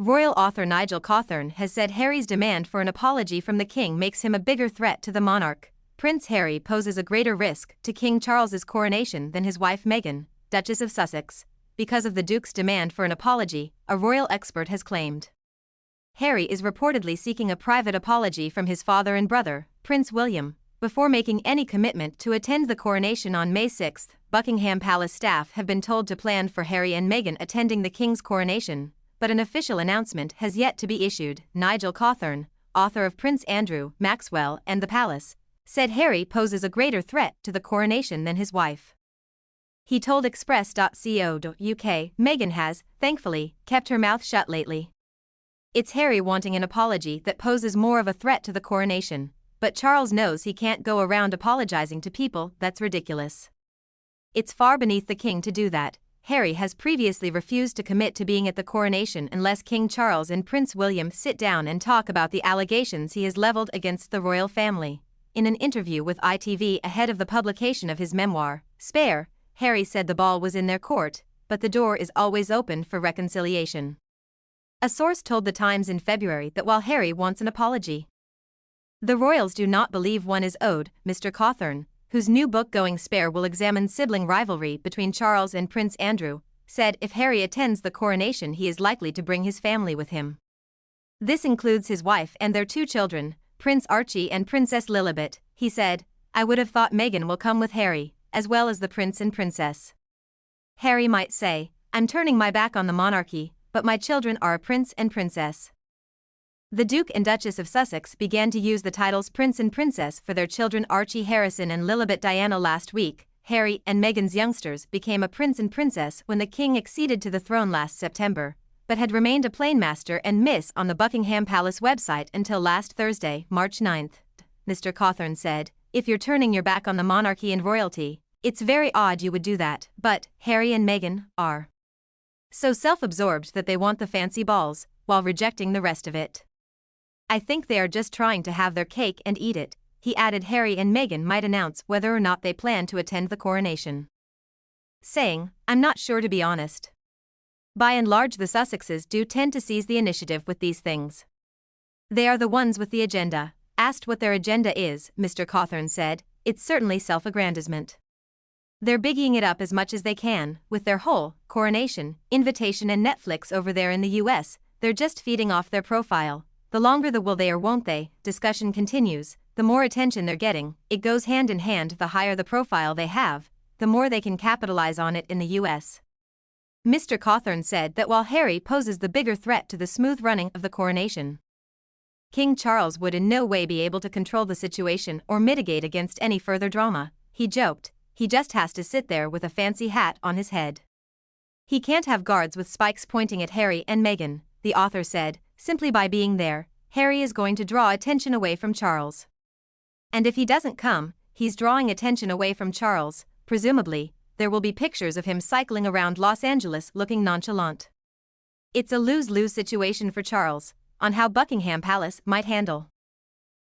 Royal author Nigel Cawthorne has said Harry's demand for an apology from the King makes him a bigger threat to the monarch. Prince Harry poses a greater risk to King Charles's coronation than his wife Meghan, Duchess of Sussex, because of the Duke's demand for an apology, a royal expert has claimed. Harry is reportedly seeking a private apology from his father and brother, Prince William, before making any commitment to attend the coronation on May 6. Buckingham Palace staff have been told to plan for Harry and Meghan attending the King's coronation, but an official announcement has yet to be issued. Nigel Cawthorne, author of Prince Andrew, Maxwell, and the Palace, said Harry poses a greater threat to the coronation than his wife. He told Express.co.uk, Meghan has, thankfully, kept her mouth shut lately. It's Harry wanting an apology that poses more of a threat to the coronation, but Charles knows he can't go around apologizing to people. That's ridiculous. It's far beneath the King to do that. Harry has previously refused to commit to being at the coronation unless King Charles and Prince William sit down and talk about the allegations he has leveled against the royal family. In an interview with ITV ahead of the publication of his memoir, Spare, Harry said the ball was in their court, but the door is always open for reconciliation. A source told The Times in February that while Harry wants an apology, the royals do not believe one is owed. Mr. Cawthorne, whose new book Going Spare will examine sibling rivalry between Charles and Prince Andrew, said if Harry attends the coronation he is likely to bring his family with him. This includes his wife and their 2 children, Prince Archie and Princess Lilibet. He said, I would have thought Meghan will come with Harry, as well as the prince and princess. Harry might say, I'm turning my back on the monarchy, but my children are a prince and princess. The Duke and Duchess of Sussex began to use the titles prince and princess for their children Archie Harrison and Lilibet Diana last week. Harry and Meghan's youngsters became a prince and princess when the King acceded to the throne last September, but had remained a plain master and miss on the Buckingham Palace website until last Thursday, March 9. Mr. Cawthorne said, if you're turning your back on the monarchy and royalty, it's very odd you would do that, but Harry and Meghan are so self-absorbed that they want the fancy balls, while rejecting the rest of it. I think they are just trying to have their cake and eat it. He added Harry and Meghan might announce whether or not they plan to attend the coronation, saying, I'm not sure to be honest. By and large the Sussexes do tend to seize the initiative with these things. They are the ones with the agenda. Asked what their agenda is, Mr. Cawthorne said, it's certainly self-aggrandizement. They're bigging it up as much as they can, with their whole coronation, invitation and Netflix over there in the US, they're just feeding off their profile. The longer the will they or won't they discussion continues, the more attention they're getting. It goes hand in hand. The higher the profile they have, the more they can capitalize on it in the US. Mr. Cawthorne said that while Harry poses the bigger threat to the smooth running of the coronation, King Charles would in no way be able to control the situation or mitigate against any further drama. He joked, he just has to sit there with a fancy hat on his head. He can't have guards with spikes pointing at Harry and Meghan, the author said, simply by being there, Harry is going to draw attention away from Charles. And if he doesn't come, he's drawing attention away from Charles. Presumably, there will be pictures of him cycling around Los Angeles looking nonchalant. It's a lose-lose situation for Charles, on how Buckingham Palace might handle